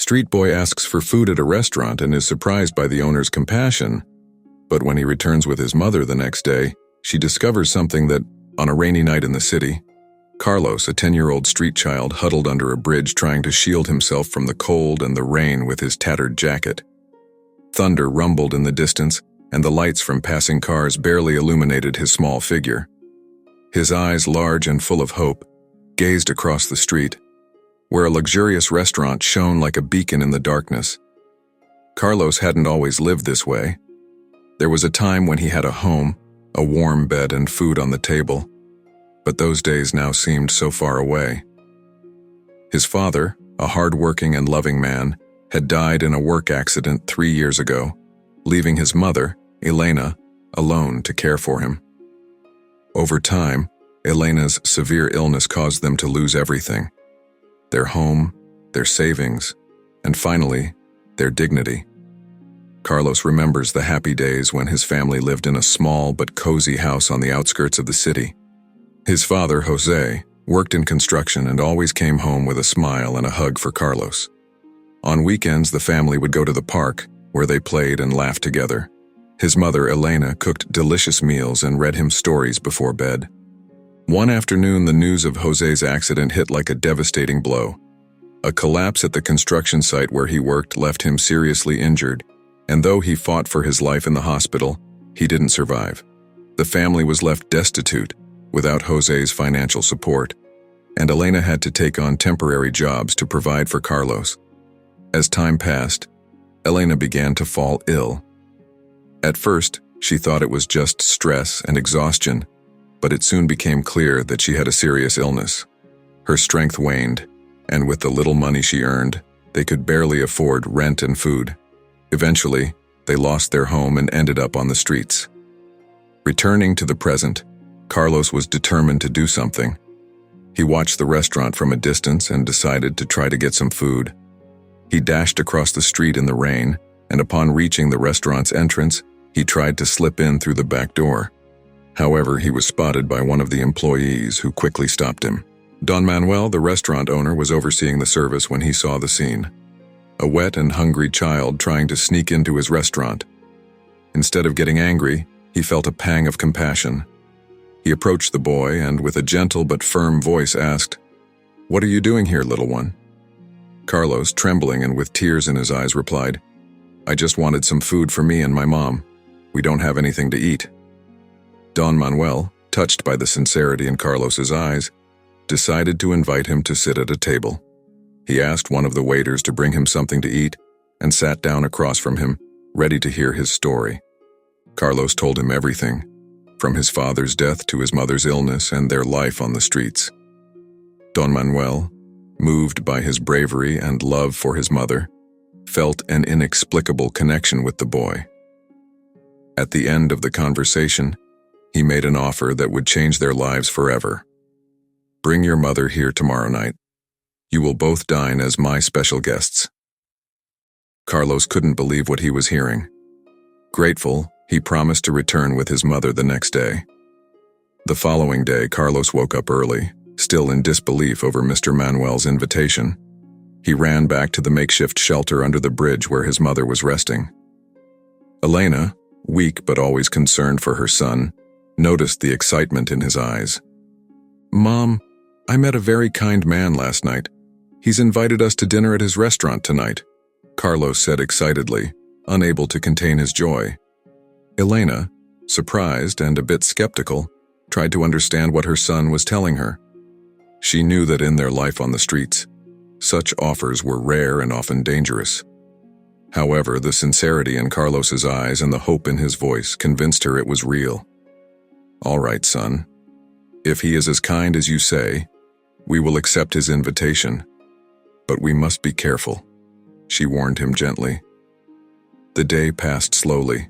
street boy asks for food at a restaurant and is surprised by the owner's compassion. But when he returns with his mother the next day, she discovers something that, on a rainy night in the city, Carlos, a 10-year-old street child, huddled under a bridge trying to shield himself from the cold and the rain with his tattered jacket. Thunder rumbled in the distance, and the lights from passing cars barely illuminated his small figure. His eyes, large and full of hope, gazed across the street, where a luxurious restaurant shone like a beacon in the darkness. Carlos hadn't always lived this way. There was a time when he had a home, a warm bed and food on the table, but those days now seemed so far away. His father, a hard-working and loving man, had died in a work accident 3 years ago, leaving his mother, Elena, alone to care for him. Over time, Elena's severe illness caused them to lose everything: their home, their savings, and finally, their dignity. Carlos remembers the happy days when his family lived in a small but cozy house on the outskirts of the city. His father, Jose, worked in construction and always came home with a smile and a hug for Carlos. On weekends, the family would go to the park, where they played and laughed together. His mother, Elena, cooked delicious meals and read him stories before bed. One afternoon, the news of Jose's accident hit like a devastating blow. A collapse at the construction site where he worked left him seriously injured, and though he fought for his life in the hospital, he didn't survive. The family was left destitute, without Jose's financial support, and Elena had to take on temporary jobs to provide for Carlos. As time passed, Elena began to fall ill. At first, she thought it was just stress and exhaustion, but it soon became clear that she had a serious illness. Her strength waned, and with the little money she earned, they could barely afford rent and food. Eventually, they lost their home and ended up on the streets. Returning to the present, Carlos was determined to do something. He watched the restaurant from a distance and decided to try to get some food. He dashed across the street in the rain, and upon reaching the restaurant's entrance, he tried to slip in through the back door. However, he was spotted by one of the employees, who quickly stopped him. Don Manuel, the restaurant owner, was overseeing the service when he saw the scene. A wet and hungry child trying to sneak into his restaurant. Instead of getting angry, he felt a pang of compassion. He approached the boy and, with a gentle but firm voice, asked, "What are you doing here, little one?" Carlos, trembling and with tears in his eyes, replied, "I just wanted some food for me and my mom. We don't have anything to eat." Don Manuel, touched by the sincerity in Carlos's eyes, decided to invite him to sit at a table. He asked one of the waiters to bring him something to eat and sat down across from him, ready to hear his story. Carlos told him everything, from his father's death to his mother's illness and their life on the streets. Don Manuel, moved by his bravery and love for his mother, felt an inexplicable connection with the boy. At the end of the conversation, he made an offer that would change their lives forever. "Bring your mother here tomorrow night. You will both dine as my special guests." Carlos couldn't believe what he was hearing. Grateful, he promised to return with his mother the next day. The following day, Carlos woke up early, still in disbelief over Mr. Manuel's invitation. He ran back to the makeshift shelter under the bridge where his mother was resting. Elena, weak but always concerned for her son, noticed the excitement in his eyes. "Mom, I met a very kind man last night. He's invited us to dinner at his restaurant tonight," Carlos said excitedly, unable to contain his joy. Elena, surprised and a bit skeptical, tried to understand what her son was telling her. She knew that in their life on the streets, such offers were rare and often dangerous. However, the sincerity in Carlos's eyes and the hope in his voice convinced her it was real. "All right, son. If he is as kind as you say, we will accept his invitation. But we must be careful," she warned him gently. The day passed slowly.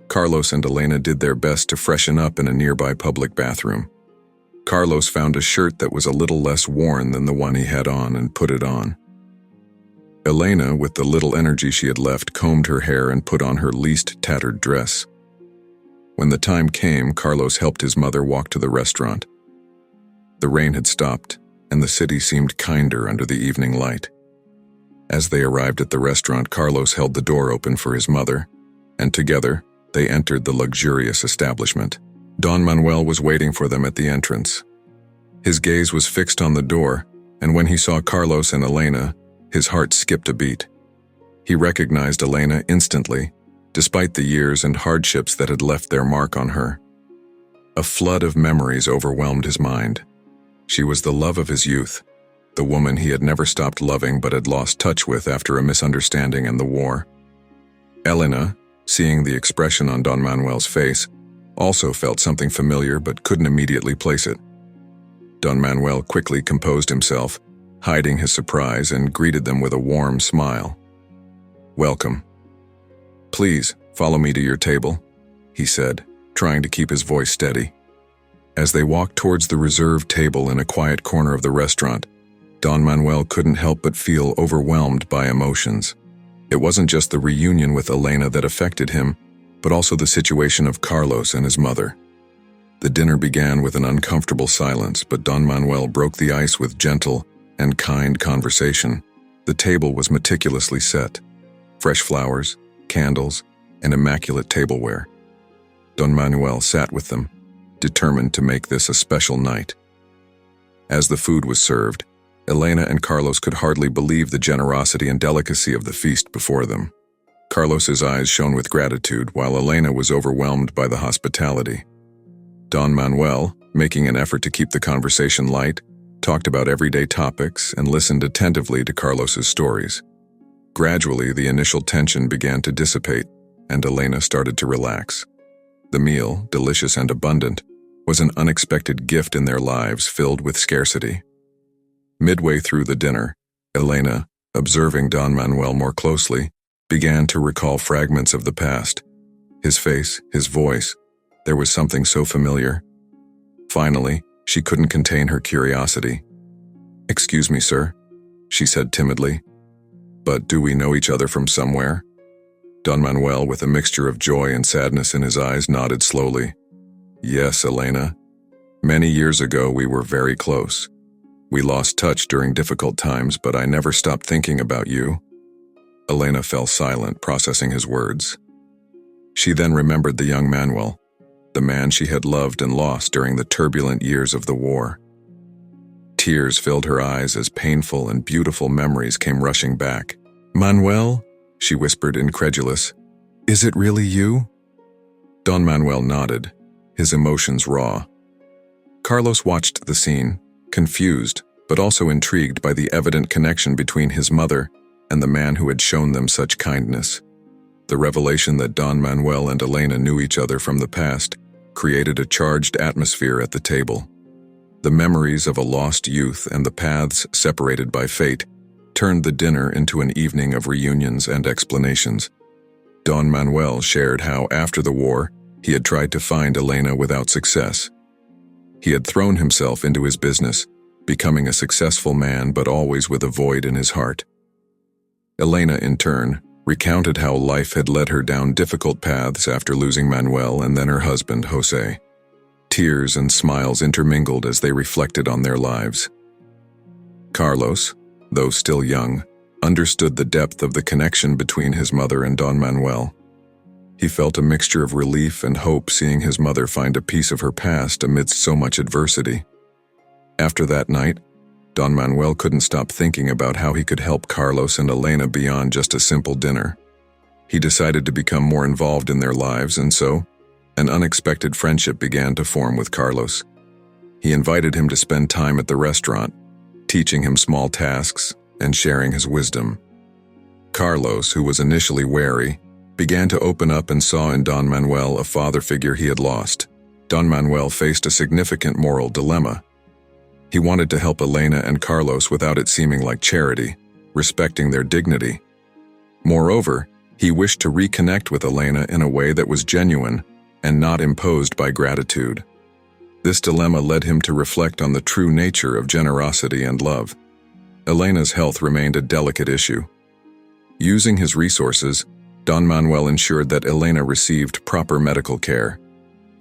Carlos and Elena did their best to freshen up in a nearby public bathroom. Carlos found a shirt that was a little less worn than the one he had on and put it on. Elena, with the little energy she had left, combed her hair and put on her least tattered dress. When the time came, Carlos helped his mother walk to the restaurant. The rain had stopped, and the city seemed kinder under the evening light. As they arrived at the restaurant, Carlos held the door open for his mother, and together, they entered the luxurious establishment. Don Manuel was waiting for them at the entrance. His gaze was fixed on the door, and when he saw Carlos and Elena, his heart skipped a beat. He recognized Elena instantly, despite the years and hardships that had left their mark on her. A flood of memories overwhelmed his mind. She was the love of his youth, the woman he had never stopped loving but had lost touch with after a misunderstanding and the war. Elena, seeing the expression on Don Manuel's face, also felt something familiar but couldn't immediately place it. Don Manuel quickly composed himself, hiding his surprise, and greeted them with a warm smile. "Welcome. Please, follow me to your table," he said, trying to keep his voice steady. As they walked towards the reserved table in a quiet corner of the restaurant, Don Manuel couldn't help but feel overwhelmed by emotions. It wasn't just the reunion with Elena that affected him, but also the situation of Carlos and his mother. The dinner began with an uncomfortable silence, but Don Manuel broke the ice with gentle and kind conversation. The table was meticulously set. Fresh flowers, candles, and immaculate tableware. Don Manuel sat with them, determined to make this a special night. As the food was served, Elena and Carlos could hardly believe the generosity and delicacy of the feast before them. Carlos's eyes shone with gratitude, while Elena was overwhelmed by the hospitality. Don Manuel, making an effort to keep the conversation light, talked about everyday topics and listened attentively to Carlos's stories. Gradually, the initial tension began to dissipate, and Elena started to relax. The meal, delicious and abundant, was an unexpected gift in their lives filled with scarcity. Midway through the dinner, Elena, observing Don Manuel more closely, began to recall fragments of the past. His face, his voice, there was something so familiar. Finally, she couldn't contain her curiosity. "Excuse me, sir," she said timidly, "but do we know each other from somewhere?" Don Manuel, with a mixture of joy and sadness in his eyes, nodded slowly. "Yes, Elena. Many years ago we were very close. We lost touch during difficult times, but I never stopped thinking about you." Elena fell silent, processing his words. She then remembered the young Manuel, the man she had loved and lost during the turbulent years of the war. Tears filled her eyes as painful and beautiful memories came rushing back. "Manuel?" she whispered, incredulous. "Is it really you?" Don Manuel nodded, his emotions raw. Carlos watched the scene, confused but also intrigued by the evident connection between his mother and the man who had shown them such kindness. The revelation that Don Manuel and Elena knew each other from the past created a charged atmosphere at the table. The memories of a lost youth and the paths separated by fate turned the dinner into an evening of reunions and explanations. Don Manuel shared how, after the war, he had tried to find Elena without success. He had thrown himself into his business, becoming a successful man but always with a void in his heart. Elena, in turn, recounted how life had led her down difficult paths after losing Manuel and then her husband, Jose. Tears and smiles intermingled as they reflected on their lives. Carlos, though still young, understood the depth of the connection between his mother and Don Manuel. He felt a mixture of relief and hope seeing his mother find a piece of her past amidst so much adversity. After that night, Don Manuel couldn't stop thinking about how he could help Carlos and Elena beyond just a simple dinner. He decided to become more involved in their lives, and so, an unexpected friendship began to form with Carlos. He invited him to spend time at the restaurant, teaching him small tasks and sharing his wisdom. Carlos, who was initially wary, began to open up and saw in Don Manuel a father figure he had lost. Don Manuel faced a significant moral dilemma. He wanted to help Elena and Carlos without it seeming like charity, respecting their dignity. Moreover, he wished to reconnect with Elena in a way that was genuine and not imposed by gratitude. This dilemma led him to reflect on the true nature of generosity and love. Elena's health remained a delicate issue. Using his resources, Don Manuel ensured that Elena received proper medical care.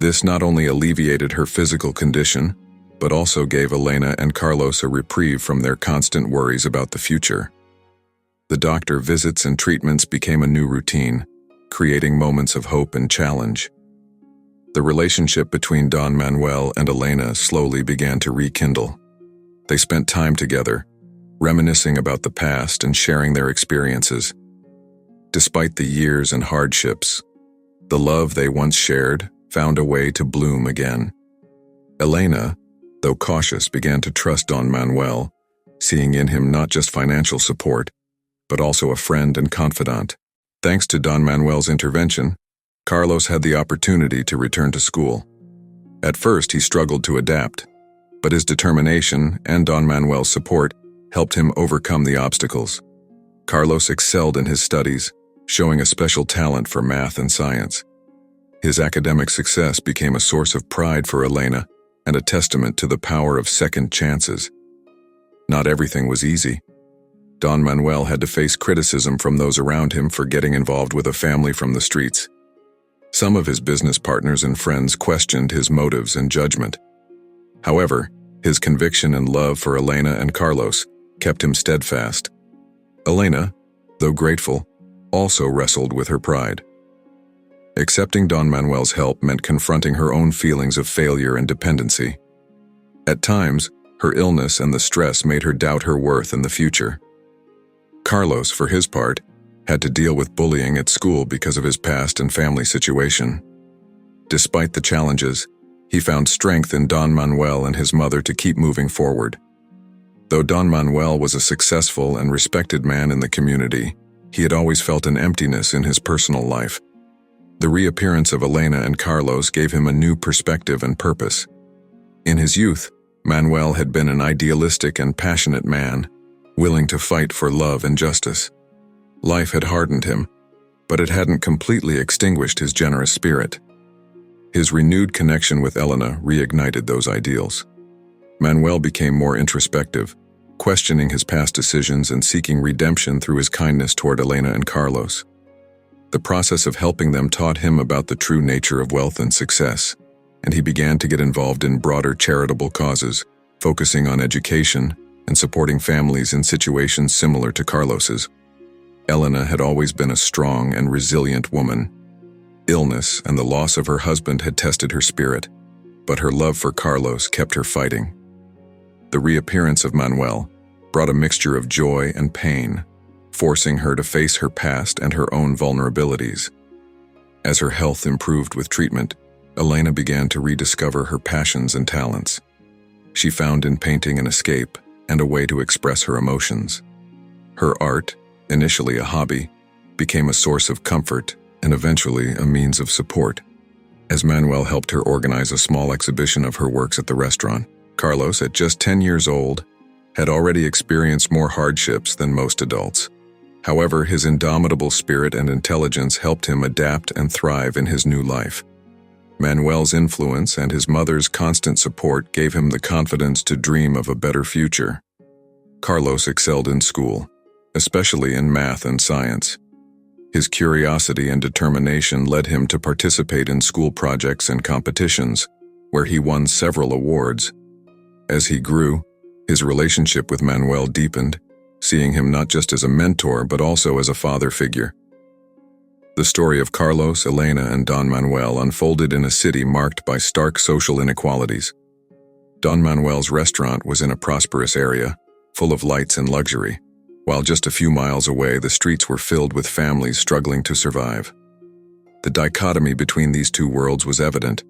This not only alleviated her physical condition, but also gave Elena and Carlos a reprieve from their constant worries about the future. The doctor visits and treatments became a new routine, creating moments of hope and challenge. The relationship between Don Manuel and Elena slowly began to rekindle. They spent time together, reminiscing about the past and sharing their experiences. Despite the years and hardships, the love they once shared found a way to bloom again. Elena, though cautious, began to trust Don Manuel, seeing in him not just financial support, but also a friend and confidant. Thanks to Don Manuel's intervention, Carlos had the opportunity to return to school. At first, he struggled to adapt, but his determination and Don Manuel's support helped him overcome the obstacles. Carlos excelled in his studies, showing a special talent for math and science. His academic success became a source of pride for Elena and a testament to the power of second chances. Not everything was easy. Don Manuel had to face criticism from those around him for getting involved with a family from the streets. Some of his business partners and friends questioned his motives and judgment. However, his conviction and love for Elena and Carlos kept him steadfast. Elena, though grateful, also wrestled with her pride. Accepting Don Manuel's help meant confronting her own feelings of failure and dependency. At times, her illness and the stress made her doubt her worth in the future. Carlos, for his part, had to deal with bullying at school because of his past and family situation. Despite the challenges, he found strength in Don Manuel and his mother to keep moving forward. Though Don Manuel was a successful and respected man in the community, he had always felt an emptiness in his personal life. The reappearance of Elena and Carlos gave him a new perspective and purpose. In his youth, Manuel had been an idealistic and passionate man, willing to fight for love and justice. Life had hardened him, but it hadn't completely extinguished his generous spirit. His renewed connection with Elena reignited those ideals. Manuel became more introspective, questioning his past decisions and seeking redemption through his kindness toward Elena and Carlos. The process of helping them taught him about the true nature of wealth and success, and he began to get involved in broader charitable causes, focusing on education and supporting families in situations similar to Carlos's. Elena had always been a strong and resilient woman. Illness and the loss of her husband had tested her spirit, but her love for Carlos kept her fighting. The reappearance of Manuel brought a mixture of joy and pain, forcing her to face her past and her own vulnerabilities. As her health improved with treatment, Elena began to rediscover her passions and talents. She found in painting an escape and a way to express her emotions. Her art, initially a hobby, became a source of comfort and eventually a means of support. As Manuel helped her organize a small exhibition of her works at the restaurant, Carlos, at just 10 years old, had already experienced more hardships than most adults. However, his indomitable spirit and intelligence helped him adapt and thrive in his new life. Manuel's influence and his mother's constant support gave him the confidence to dream of a better future. Carlos excelled in school, especially in math and science. His curiosity and determination led him to participate in school projects and competitions, where he won several awards. As he grew, his relationship with Manuel deepened, seeing him not just as a mentor but also as a father figure. The story of Carlos, Elena, and Don Manuel unfolded in a city marked by stark social inequalities. Don Manuel's restaurant was in a prosperous area, full of lights and luxury, while just a few miles away the streets were filled with families struggling to survive. The dichotomy between these two worlds was evident,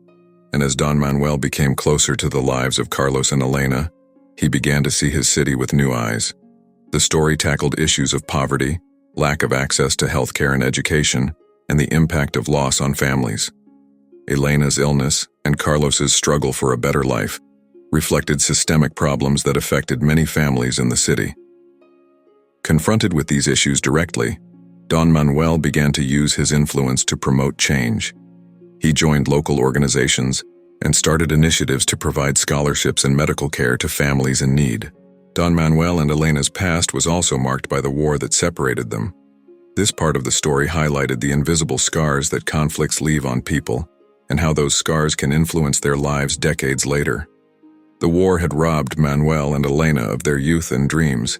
and as Don Manuel became closer to the lives of Carlos and Elena, he began to see his city with new eyes. The story tackled issues of poverty, lack of access to healthcare and education, and the impact of loss on families. Elena's illness and Carlos's struggle for a better life reflected systemic problems that affected many families in the city. Confronted with these issues directly, Don Manuel began to use his influence to promote change. He joined local organizations and started initiatives to provide scholarships and medical care to families in need. Don Manuel and Elena's past was also marked by the war that separated them. This part of the story highlighted the invisible scars that conflicts leave on people and how those scars can influence their lives decades later. The war had robbed Manuel and Elena of their youth and dreams,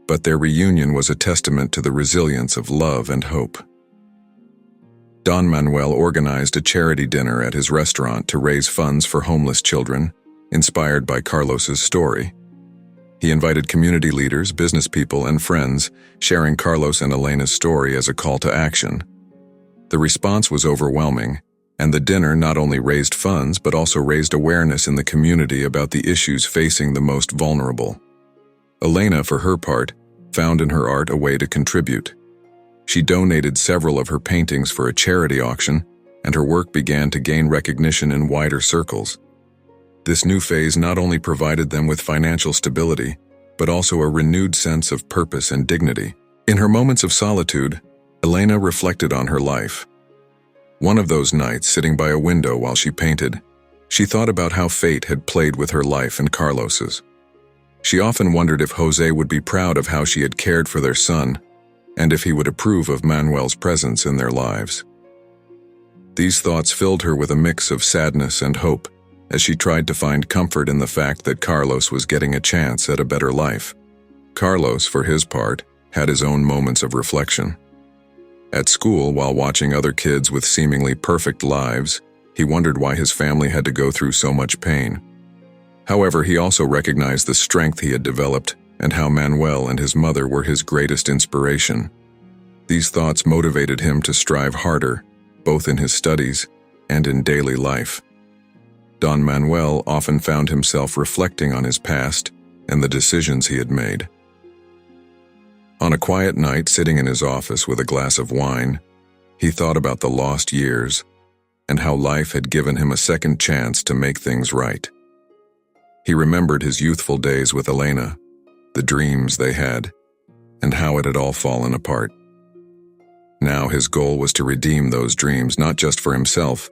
but their reunion was a testament to the resilience of love and hope. Don Manuel organized a charity dinner at his restaurant to raise funds for homeless children, inspired by Carlos's story. He invited community leaders, business people, and friends, sharing Carlos and Elena's story as a call to action. The response was overwhelming, and the dinner not only raised funds but also raised awareness in the community about the issues facing the most vulnerable. Elena, for her part, found in her art a way to contribute. She donated several of her paintings for a charity auction, and her work began to gain recognition in wider circles. This new phase not only provided them with financial stability, but also a renewed sense of purpose and dignity. In her moments of solitude, Elena reflected on her life. One of those nights, sitting by a window while she painted, she thought about how fate had played with her life and Carlos's. She often wondered if Jose would be proud of how she had cared for their son, and if he would approve of Manuel's presence in their lives. These thoughts filled her with a mix of sadness and hope, as she tried to find comfort in the fact that Carlos was getting a chance at a better life. Carlos, for his part, had his own moments of reflection. At school, while watching other kids with seemingly perfect lives, he wondered why his family had to go through so much pain. However, he also recognized the strength he had developed and how Manuel and his mother were his greatest inspiration. These thoughts motivated him to strive harder, both in his studies and in daily life. Don Manuel often found himself reflecting on his past and the decisions he had made. On a quiet night, sitting in his office with a glass of wine, he thought about the lost years and how life had given him a second chance to make things right. He remembered his youthful days with Elena, the dreams they had, and how it had all fallen apart. Now his goal was to redeem those dreams, not just for himself,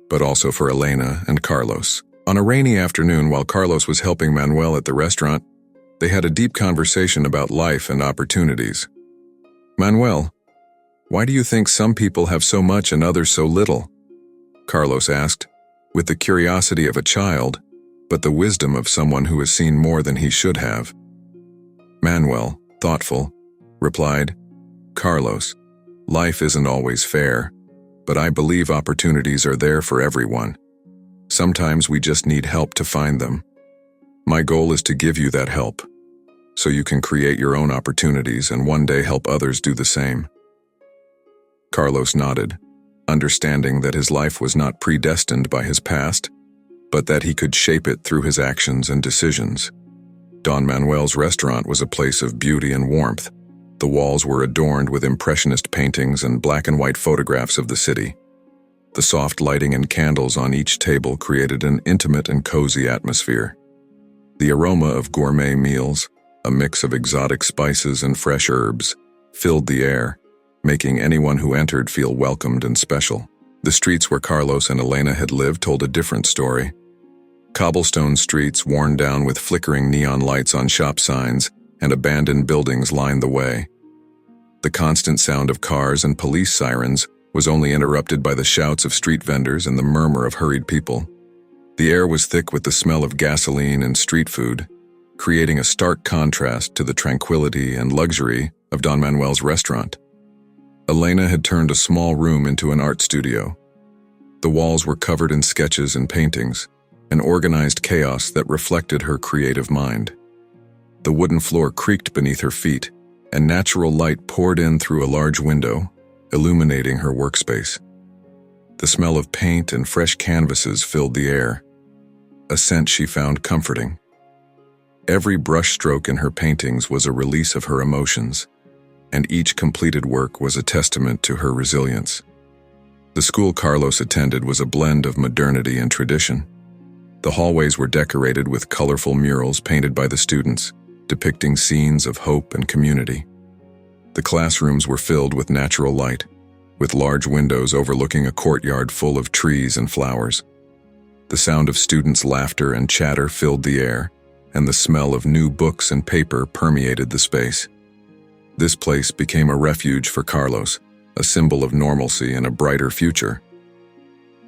but also for Elena and Carlos. On a rainy afternoon, while Carlos was helping Manuel at the restaurant, they had a deep conversation about life and opportunities. "Manuel, why do you think some people have so much and others so little?" Carlos asked, with the curiosity of a child, but the wisdom of someone who has seen more than he should have. Manuel, thoughtful, replied, "Carlos, life isn't always fair, but I believe opportunities are there for everyone. Sometimes we just need help to find them. My goal is to give you that help, so you can create your own opportunities and one day help others do the same." Carlos nodded, understanding that his life was not predestined by his past, but that he could shape it through his actions and decisions. Don Manuel's restaurant was a place of beauty and warmth. The walls were adorned with impressionist paintings and black and white photographs of the city. The soft lighting and candles on each table created an intimate and cozy atmosphere. The aroma of gourmet meals, a mix of exotic spices and fresh herbs, filled the air, making anyone who entered feel welcomed and special. The streets where Carlos and Elena had lived told a different story. Cobblestone streets worn down with flickering neon lights on shop signs and abandoned buildings lined the way. The constant sound of cars and police sirens was only interrupted by the shouts of street vendors and the murmur of hurried people. The air was thick with the smell of gasoline and street food, creating a stark contrast to the tranquility and luxury of Don Manuel's restaurant. Elena had turned a small room into an art studio. The walls were covered in sketches and paintings, an organized chaos that reflected her creative mind. The wooden floor creaked beneath her feet, and natural light poured in through a large window, illuminating her workspace. The smell of paint and fresh canvases filled the air, a scent she found comforting. Every brushstroke in her paintings was a release of her emotions, and each completed work was a testament to her resilience. The school Carlos attended was a blend of modernity and tradition. The hallways were decorated with colorful murals painted by the students, depicting scenes of hope and community. The classrooms were filled with natural light, with large windows overlooking a courtyard full of trees and flowers. The sound of students' laughter and chatter filled the air, and the smell of new books and paper permeated the space. This place became a refuge for Carlos, a symbol of normalcy and a brighter future.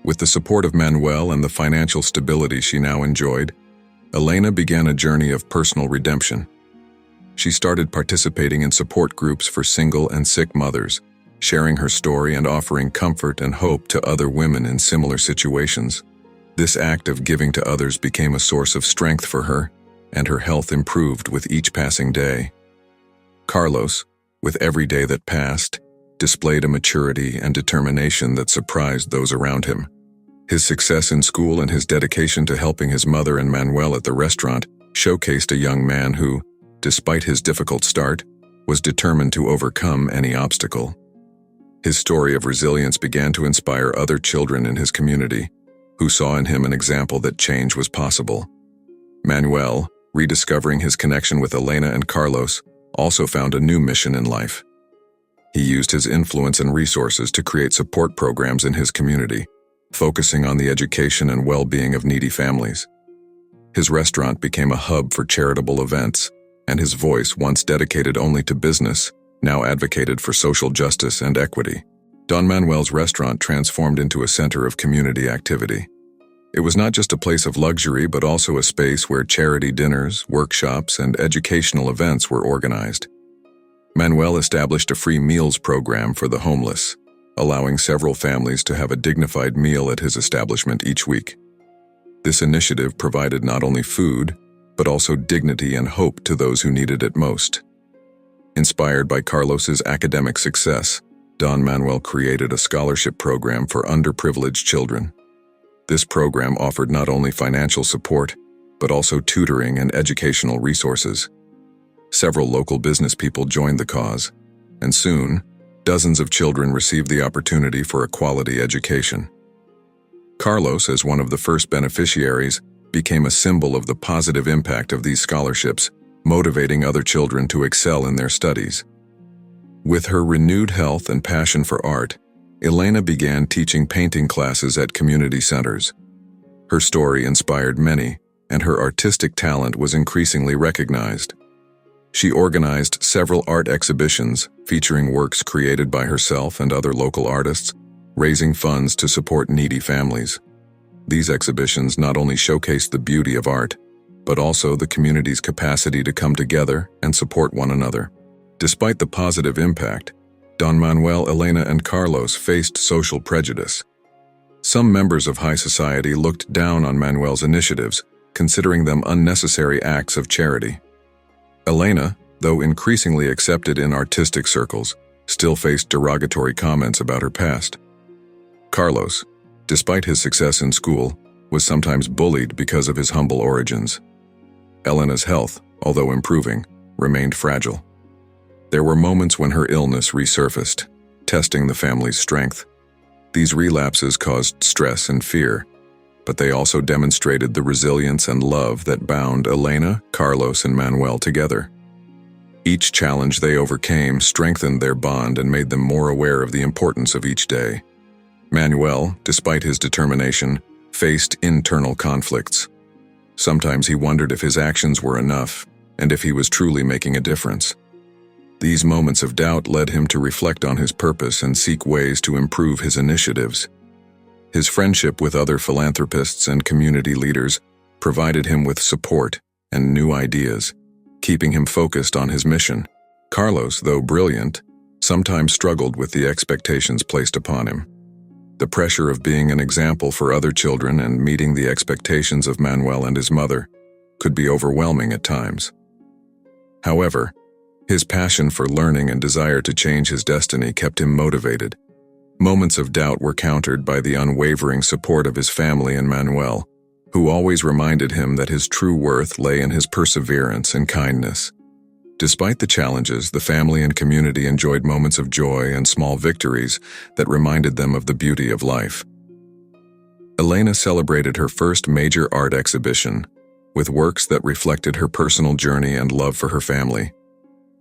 With the support of Manuel and the financial stability she now enjoyed, Elena began a journey of personal redemption. She started participating in support groups for single and sick mothers, sharing her story and offering comfort and hope to other women in similar situations. This act of giving to others became a source of strength for her, and her health improved with each passing day. Carlos, with every day that passed, displayed a maturity and determination that surprised those around him. His success in school and his dedication to helping his mother and Manuel at the restaurant showcased a young man who, despite his difficult start, was determined to overcome any obstacle. His story of resilience began to inspire other children in his community, who saw in him an example that change was possible. Manuel, rediscovering his connection with Elena and Carlos, also found a new mission in life. He used his influence and resources to create support programs in his community, focusing on the education and well-being of needy families. His restaurant became a hub for charitable events, and his voice, once dedicated only to business, now advocated for social justice and equity. Don Manuel's restaurant transformed into a center of community activity. It was not just a place of luxury, but also a space where charity dinners, workshops, and educational events were organized. Manuel established a free meals program for the homeless, allowing several families to have a dignified meal at his establishment each week. This initiative provided not only food, but also dignity and hope to those who needed it most. Inspired by Carlos's academic success, Don Manuel created a scholarship program for underprivileged children. This program offered not only financial support, but also tutoring and educational resources. Several local business people joined the cause, and soon, dozens of children received the opportunity for a quality education. Carlos, as one of the first beneficiaries, became a symbol of the positive impact of these scholarships, motivating other children to excel in their studies. With her renewed health and passion for art, Elena began teaching painting classes at community centers. Her story inspired many, and her artistic talent was increasingly recognized. She organized several art exhibitions featuring works created by herself and other local artists, raising funds to support needy families. These exhibitions not only showcased the beauty of art, but also the community's capacity to come together and support one another. Despite the positive impact, Don Manuel, Elena, and Carlos faced social prejudice. Some members of high society looked down on Manuel's initiatives, considering them unnecessary acts of charity. Elena, though increasingly accepted in artistic circles, still faced derogatory comments about her past. Carlos, despite his success in school, was sometimes bullied because of his humble origins. Elena's health, although improving, remained fragile. There were moments when her illness resurfaced, testing the family's strength. These relapses caused stress and fear, but they also demonstrated the resilience and love that bound Elena, Carlos, and Manuel together. Each challenge they overcame strengthened their bond and made them more aware of the importance of each day. Manuel, despite his determination, faced internal conflicts. Sometimes he wondered if his actions were enough, and if he was truly making a difference. These moments of doubt led him to reflect on his purpose and seek ways to improve his initiatives. His friendship with other philanthropists and community leaders provided him with support and new ideas, keeping him focused on his mission. Carlos, though brilliant, sometimes struggled with the expectations placed upon him. The pressure of being an example for other children and meeting the expectations of Manuel and his mother could be overwhelming at times. However, his passion for learning and desire to change his destiny kept him motivated. Moments of doubt were countered by the unwavering support of his family and Manuel, who always reminded him that his true worth lay in his perseverance and kindness. Despite the challenges, the family and community enjoyed moments of joy and small victories that reminded them of the beauty of life. Elena celebrated her first major art exhibition, with works that reflected her personal journey and love for her family.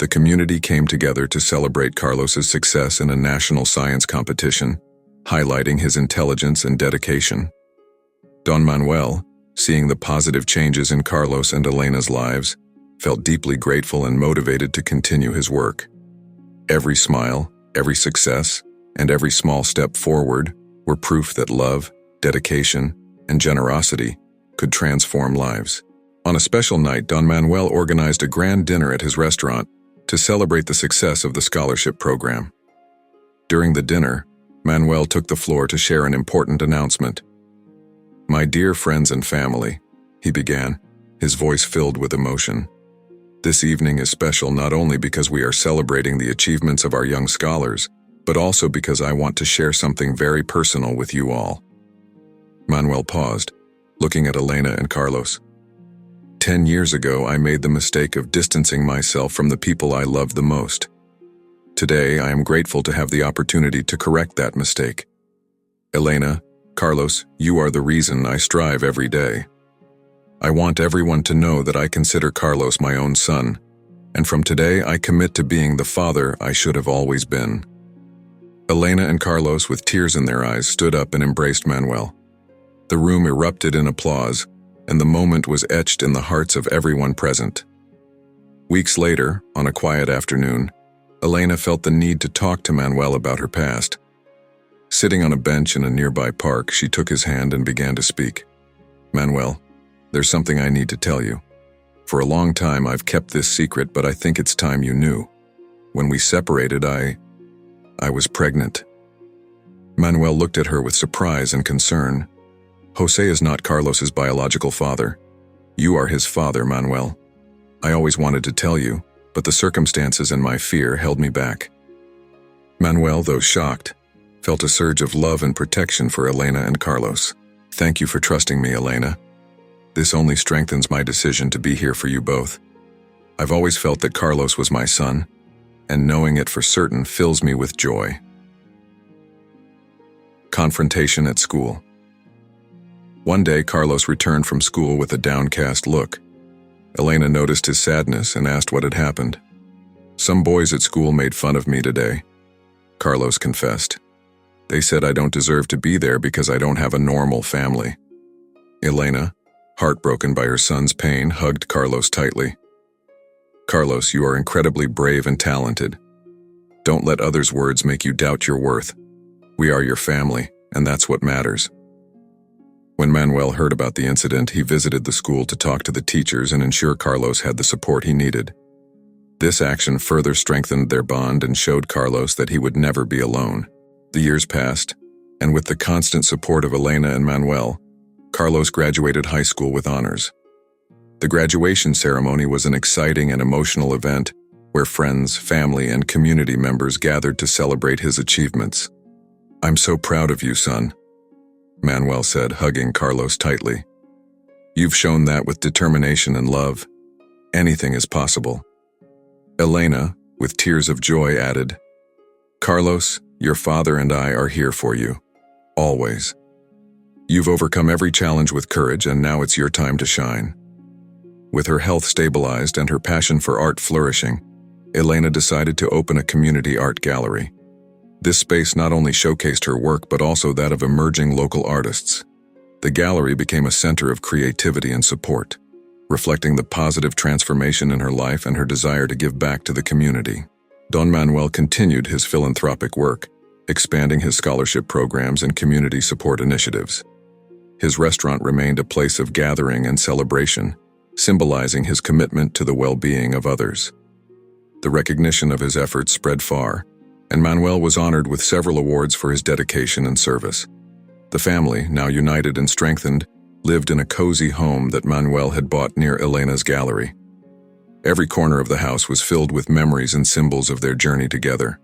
The community came together to celebrate Carlos's success in a national science competition, highlighting his intelligence and dedication. Don Manuel, seeing the positive changes in Carlos and Elena's lives, felt deeply grateful and motivated to continue his work. Every smile, every success, and every small step forward were proof that love, dedication, and generosity could transform lives. On a special night, Don Manuel organized a grand dinner at his restaurant to celebrate the success of the scholarship program. During the dinner, Manuel took the floor to share an important announcement. "My dear friends and family," he began, his voice filled with emotion. "This evening is special not only because we are celebrating the achievements of our young scholars, but also because I want to share something very personal with you all." Manuel paused, looking at Elena and Carlos. 10 years ago, I made the mistake of distancing myself from the people I loved the most. Today, I am grateful to have the opportunity to correct that mistake. Elena, Carlos, you are the reason I strive every day. I want everyone to know that I consider Carlos my own son, and from today I commit to being the father I should have always been. Elena and Carlos, with tears in their eyes, stood up and embraced Manuel. The room erupted in applause, and the moment was etched in the hearts of everyone present. Weeks later, on a quiet afternoon, Elena felt the need to talk to Manuel about her past. Sitting on a bench in a nearby park, she took his hand and began to speak. "Manuel, there's something I need to tell you. For a long time I've kept this secret, but I think it's time you knew. When we separated, I was pregnant." Manuel looked at her with surprise and concern. "Jose is not Carlos's biological father. You are his father, Manuel. I always wanted to tell you, but the circumstances and my fear held me back." Manuel, though shocked, felt a surge of love and protection for Elena and Carlos. "Thank you for trusting me, Elena. This only strengthens my decision to be here for you both. I've always felt that Carlos was my son, and knowing it for certain fills me with joy." Confrontation at school. One day, Carlos returned from school with a downcast look. Elena noticed his sadness and asked what had happened. "Some boys at school made fun of me today," Carlos confessed. "They said I don't deserve to be there because I don't have a normal family." Elena, heartbroken by her son's pain, hugged Carlos tightly. "Carlos, you are incredibly brave and talented. Don't let others' words make you doubt your worth. We are your family, and that's what matters." When Manuel heard about the incident, he visited the school to talk to the teachers and ensure Carlos had the support he needed. This action further strengthened their bond and showed Carlos that he would never be alone. The years passed, and with the constant support of Elena and Manuel, Carlos graduated high school with honors. The graduation ceremony was an exciting and emotional event where friends, family, and community members gathered to celebrate his achievements. "I'm so proud of you, son," Manuel said, hugging Carlos tightly. "You've shown that with determination and love. Anything is possible." Elena, with tears of joy, added, "Carlos, your father and I are here for you. Always. You've overcome every challenge with courage, and now it's your time to shine." With her health stabilized and her passion for art flourishing, Elena decided to open a community art gallery. This space not only showcased her work but also that of emerging local artists. The gallery became a center of creativity and support, reflecting the positive transformation in her life and her desire to give back to the community. Don Manuel continued his philanthropic work, expanding his scholarship programs and community support initiatives. His restaurant remained a place of gathering and celebration, symbolizing his commitment to the well-being of others. The recognition of his efforts spread far, and Manuel was honored with several awards for his dedication and service. The family, now united and strengthened, lived in a cozy home that Manuel had bought near Elena's gallery. Every corner of the house was filled with memories and symbols of their journey together.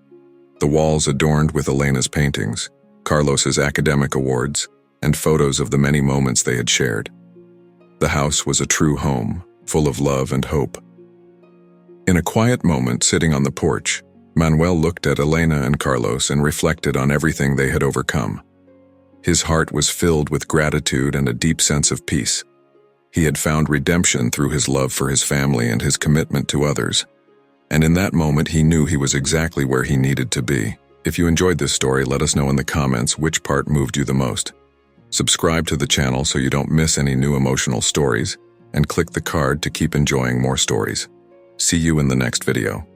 The walls adorned with Elena's paintings, Carlos's academic awards, and photos of the many moments they had shared. The house was a true home, full of love and hope. In a quiet moment sitting on the porch, Manuel looked at Elena and Carlos and reflected on everything they had overcome. His heart was filled with gratitude and a deep sense of peace. He had found redemption through his love for his family and his commitment to others. And in that moment, he knew he was exactly where he needed to be. If you enjoyed this story, let us know in the comments which part moved you the most. Subscribe to the channel so you don't miss any new emotional stories, and click the card to keep enjoying more stories. See you in the next video.